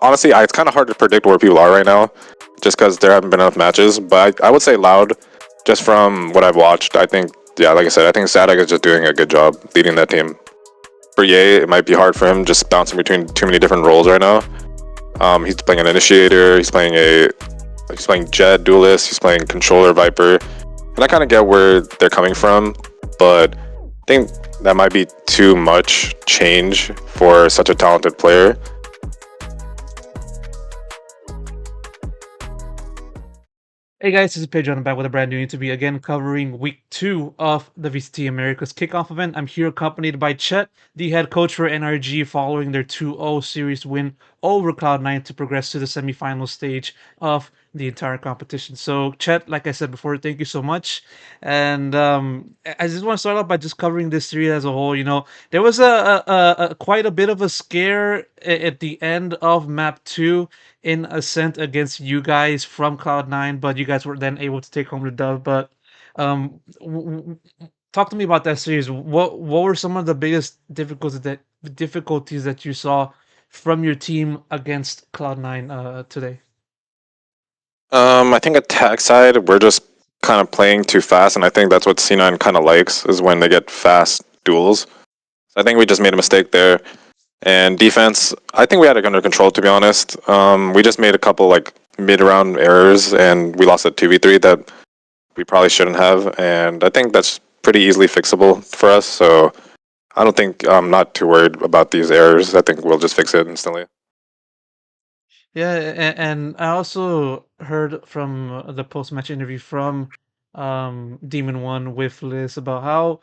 honestly, it's kind of hard to predict where people are right now, just because there haven't been enough matches. But I would say Loud, just from what I've watched, I think, yeah, like I said, I think Sadek is just doing a good job leading that team. For Ye, it might be hard for him just bouncing between too many different roles right now. He's playing an initiator, he's playing Jet duelist, he's playing controller Viper, and I kind of get where they're coming from, but I think that might be too much change for such a talented player. Hey guys, this is Pedro and I'm back with a brand new interview again covering week 2 of the VCT Americas kickoff event. I'm here accompanied by Chet, the head coach for NRG, following their 2-0 series win over Cloud9 to progress to the semifinal stage of the entire competition. So Chet, like I said before, thank you so much. And I just want to start off by just covering this series as a whole. There was a quite a bit of a scare at the end of map 2 in Ascent against you guys from Cloud9, but you guys were then able to take home the dub. But talk to me about that series. What were some of the biggest difficulties that you saw from your team against Cloud9 today? I think attack side, we're just kind of playing too fast, and I think that's what C9 kind of likes, is when they get fast duels. So I think we just made a mistake there. And defense, I think we had it under control, to be honest. We just made a couple like mid-round errors, and we lost a 2v3 that we probably shouldn't have. And I think that's pretty easily fixable for us. So I don't think I'm not too worried about these errors. I think we'll just fix it instantly. Yeah, and I also heard from the post-match interview from Demon One with Liz about how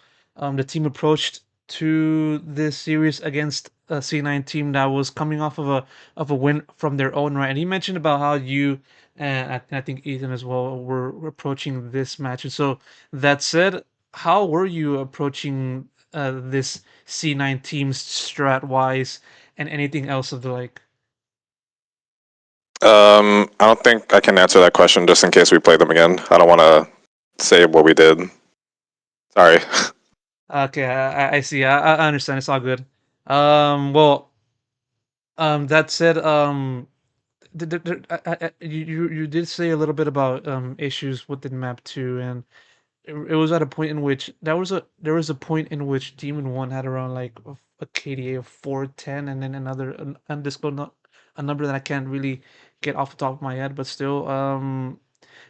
the team approached to this series against a C9 team that was coming off of a win from their own right. And he mentioned about how you and I think Ethan as well were approaching this match. And so that said, how were you approaching this C9 team's strat wise and anything else of the like? I don't think I can answer that question just in case we play them again. I don't want to say what we did. Sorry. Okay, I see. I understand. It's all good. Well, that said, you did say a little bit about issues within map 2, and it was at a point in which there was a point in which Demon One had around like a KDA of 410, and then another an undisclosed a number that I can't really get off the top of my head, but still,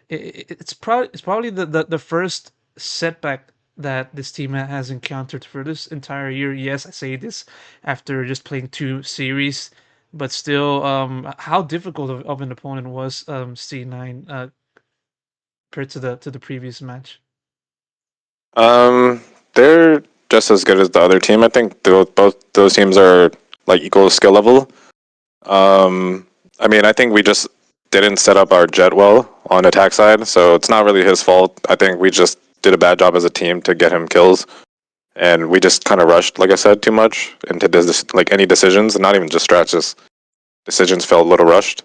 it's probably the first setback that this team has encountered for this entire year. Yes, I say this after just playing 2 series, but still, how difficult of an opponent was C9 compared to the previous match. Um, they're just as good as the other team. I think both those teams are like equal skill level. I mean, I think we just didn't set up our jet well on attack side, so it's not really his fault. I think we just did a bad job as a team to get him kills, and we just kind of rushed, like I said, too much into this, like any decisions, not even just strats, just decisions felt a little rushed.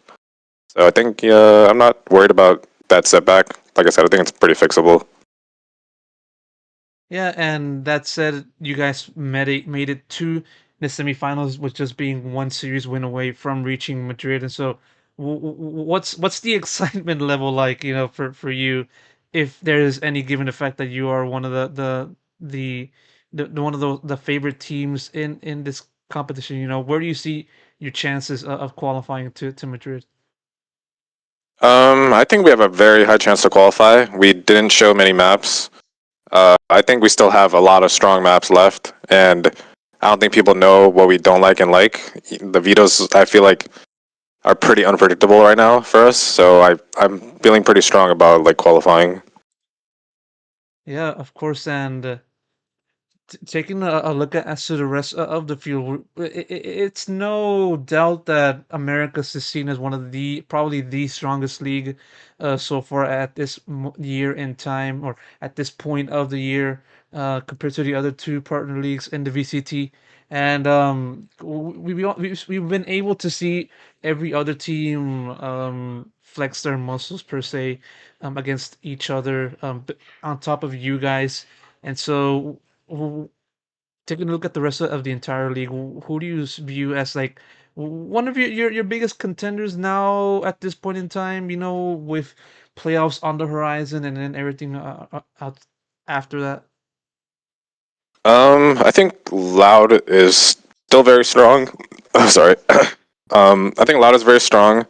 So I think I'm not worried about that setback. Like I said, I think it's pretty fixable. Yeah, and that said, you guys made it to the semifinals with just being 1 series win away from reaching Madrid. And so, what's the excitement level like? For you, if there is any given the fact that you are one of the, the one of the favorite teams in this competition. Where do you see your chances of qualifying to Madrid? I think we have a very high chance to qualify. We didn't show many maps. I think we still have a lot of strong maps left, and I don't think people know what we don't like and like. The vetoes, I feel like, are pretty unpredictable right now for us. So I'm feeling pretty strong about like qualifying. Yeah, of course, and. Taking a look at as to the rest of the field, it's no doubt that Americas is seen as one of the probably the strongest league so far at this year in time, or at this point of the year, compared to the other two partner leagues in the VCT. And we've been able to see every other team flex their muscles per se against each other on top of you guys. And so, taking a look at the rest of the entire league, who do you view as like one of your biggest contenders now at this point in time, with playoffs on the horizon and then everything out after that. I think Loud is still very strong. Oh, sorry. I think Loud is very strong.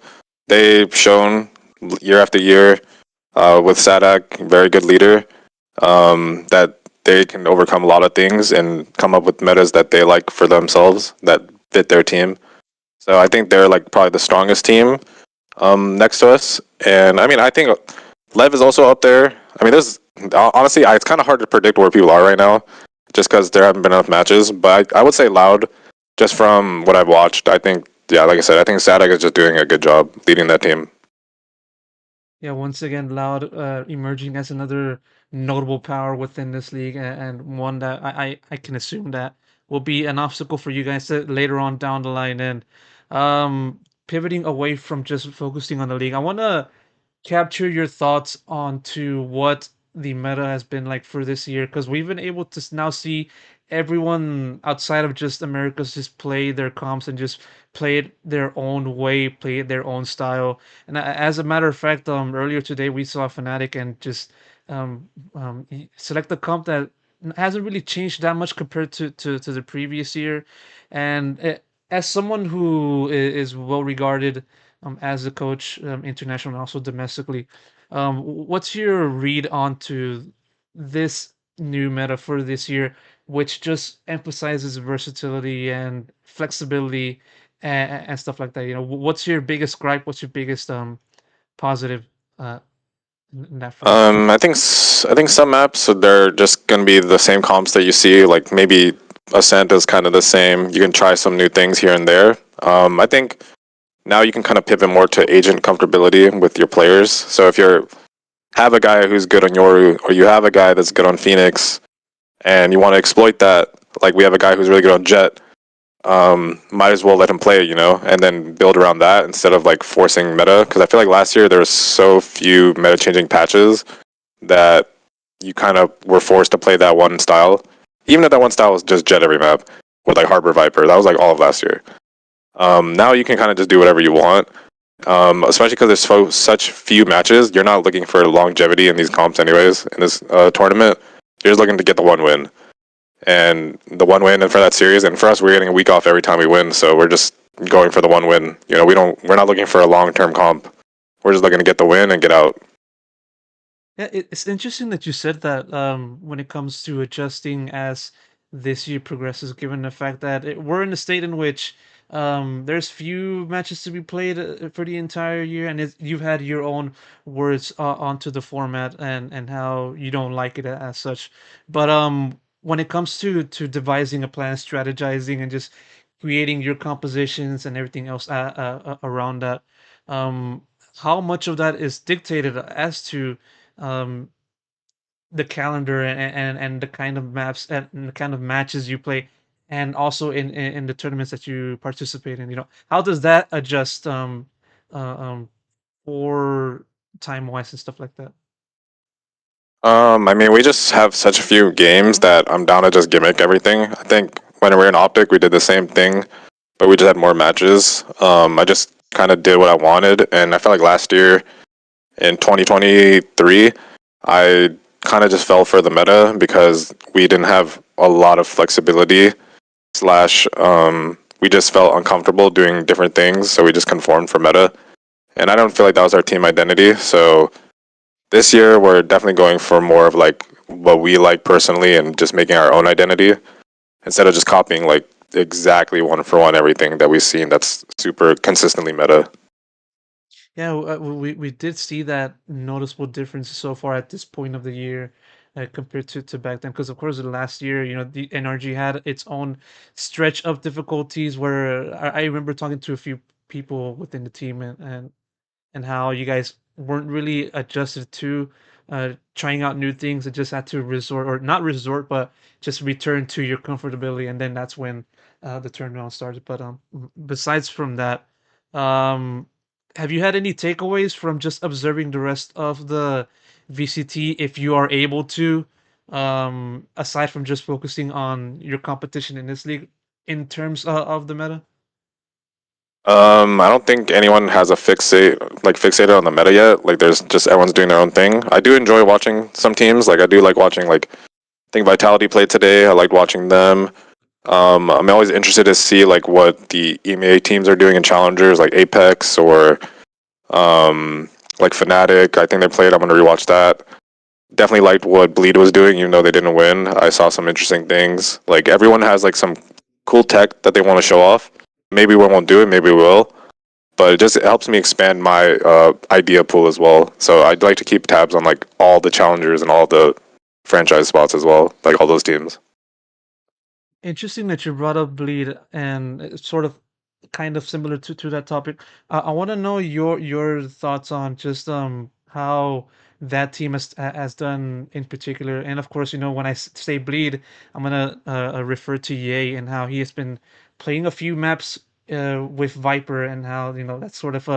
They've shown year after year with Sadak, very good leader, that they can overcome a lot of things and come up with metas that they like for themselves that fit their team. So I think they're like probably the strongest team next to us. And I mean, I think Lev is also up there. I mean, there's honestly, it's kind of hard to predict where people are right now, just because there haven't been enough matches. But I would say Loud, just from what I've watched. I think, yeah, like I said, I think Sadak is just doing a good job leading that team. Yeah, once again, Loud emerging as another notable power within this league, and one that I can assume that will be an obstacle for you guys to, later on down the line. And pivoting away from just focusing on the league, I want to capture your thoughts onto what the meta has been like for this year, because we've been able to now see everyone outside of just Americas just play their comps and just play it their own way, play it their own style. And as a matter of fact, earlier today we saw Fnatic and just select a comp that hasn't really changed that much compared to the previous year. And as someone who is well regarded as a coach, international and also domestically, what's your read onto this new meta for this year, which just emphasizes versatility and flexibility and stuff like that? What's your biggest gripe? What's your biggest positive uh, in that front? I think some maps they're just gonna be the same comps that you see. Like maybe Ascent is kind of the same. You can try some new things here and there. I think now you can kind of pivot more to agent comfortability with your players. So if you have a guy who's good on Yoru, or you have a guy that's good on Phoenix, and you want to exploit that, like we have a guy who's really good on Jet, might as well let him play it, and then build around that instead of like forcing meta. Because I feel like last year there was so few meta changing patches that you kind of were forced to play that one style. Even if that one style was just Jet every map with like Harbor Viper, that was like all of last year. Now you can kind of just do whatever you want. Especially because there's such few matches, you're not looking for longevity in these comps, anyways. In this tournament, you're just looking to get the one win, and the one win for that series. And for us, we're getting a week off every time we win, so we're just going for the one win. We're not looking for a long term comp. We're just looking to get the win and get out. Yeah, it's interesting that you said that when it comes to adjusting as this year progresses, given the fact that we're in a state in which there's few matches to be played for the entire year, and you've had your own words onto the format and how you don't like it as such. But when it comes to devising a plan, strategizing, and just creating your compositions and everything else around that, um, how much of that is dictated as to um, the calendar and the kind of maps and the kind of matches you play, and also in the tournaments that you participate in. How does that adjust uh, um, for time wise and stuff like that? I mean, we just have such a few games that I'm down to just gimmick everything. I think when we were in Optic, we did the same thing, but we just had more matches. I just kind of did what I wanted, and I felt like last year in 2023, I kind of just fell for the meta because we didn't have a lot of flexibility. Slash, we just felt uncomfortable doing different things, so we just conformed for meta. And I don't feel like that was our team identity. So this year, we're definitely going for more of like what we like personally and just making our own identity instead of just copying like exactly one for one everything that we've seen that's super consistently meta. Yeah, we did see that noticeable difference so far at this point of the year, compared to back then. Because of course, the last year, the NRG had its own stretch of difficulties where I remember talking to a few people within the team, and how you guys weren't really adjusted to trying out new things and just had to resort, or not resort, but just return to your comfortability, and then that's when the turnaround started. But besides from that, um, have you had any takeaways from just observing the rest of the VCT, if you are able to, aside from just focusing on your competition in this league, in terms of the meta? I don't think anyone has a fixated on the meta yet. Like, there's just everyone's doing their own thing. I do enjoy watching some teams. Like, I do like watching I think Vitality played today. I liked watching them. I'm always interested to see like what the EMEA teams are doing in challengers, like Apex or like Fnatic. I think they played. I'm gonna rewatch that. Definitely liked what Bleed was doing, even though they didn't win. I saw some interesting things. Like everyone has like some cool tech that they want to show off. Maybe we won't do it. Maybe we will. But it helps me expand my idea pool as well. So I'd like to keep tabs on like all the challengers and all the franchise spots as well, like all those teams. Interesting that you brought up Bleed, and it's sort of kind of similar to that topic. I want to know your thoughts on just how that team has done in particular, and of course, when I say Bleed, I'm gonna refer to Ye and how he has been playing a few maps with Viper, and how that's sort of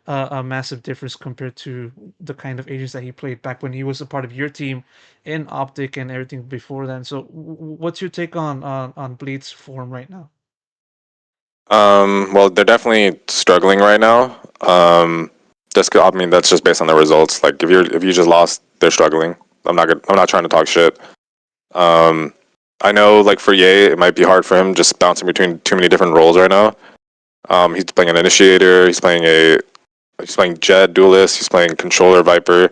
a massive difference compared to the kind of agents that he played back when he was a part of your team in Optic and everything before then. So, what's your take on Bleed's form right now? Well, they're definitely struggling right now. I mean, that's just based on the results. Like, if you just lost, they're struggling. I'm not trying to talk shit. Um, I know, like for Ye, it might be hard for him just bouncing between too many different roles right now. He's playing an initiator. He's playing Jet duelist. He's playing controller Viper,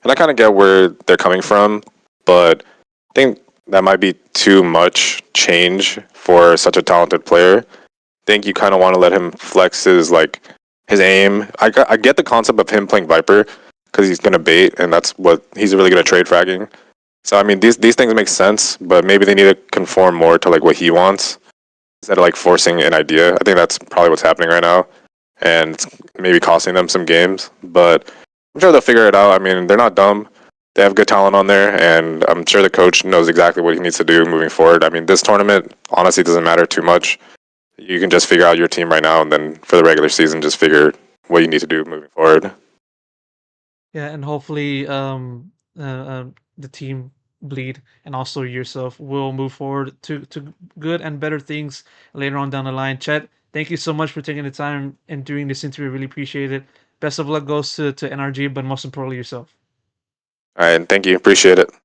and I kind of get where they're coming from, but I think that might be too much change for such a talented player. Think you kind of want to let him flex his aim. I get the concept of him playing Viper because he's gonna bait, and that's what he's really good at trade fragging. So I mean, these things make sense, but maybe they need to conform more to like what he wants instead of like forcing an idea. I think that's probably what's happening right now, and it's maybe costing them some games. But I'm sure they'll figure it out. I mean, they're not dumb. They have good talent on there, and I'm sure the coach knows exactly what he needs to do moving forward. I mean, this tournament honestly doesn't matter too much. You can just figure out your team right now, and then for the regular season, just figure what you need to do moving forward. Yeah, and hopefully, the team Bleed and also yourself will move forward to good and better things later on down the line. Chet, thank you so much for taking the time and doing this interview. Really appreciate it. Best of luck goes to NRG, but most importantly yourself. All right, thank you. Appreciate it.